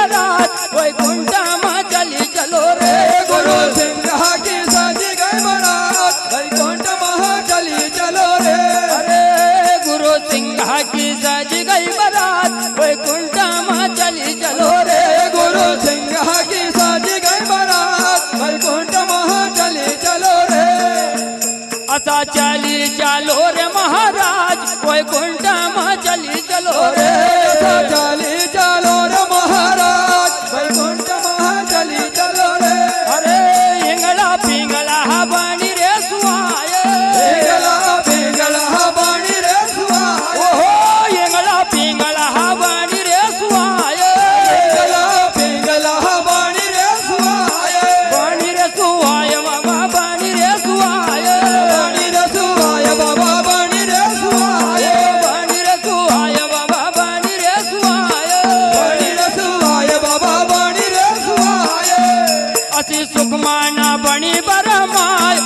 बारात वैकुंठ में चली चलो रे। गुरु सिंह की सजी गई बारात वैकुंठ में चली चलो रे। अरे गुरु सिंह की सज गई बारात वैकुंठ में चली चलो रे। गुरु सिंह की सजी गई बारात वैकुंठ में चली चलो रे। असा चली चलो रे महाराज वैकुंठ में चली चलो रे। चली चलो रे महाराज वैकुंठ में चली चलो रे। अरे इंगला पिंगला बाणी रे सुहाए। पिंगला पिंगला बाणी रे सुहाए। ओहो इंगला पिंगला बाणी रे सुहाए। पिंगला पिंगला बाणी रे सुहाए। बाणी रे सुहाए बाबा बाणी रे सुहाए। बाणी रे सुहाए बाबा बाणी रे सुहाए। बाणी रे सुहाए बाबा बाणी रे सुहाए। बाणी रे सुहाए बाबा बाणी रे सुहाए। असी सुखमाना बणी बरमाय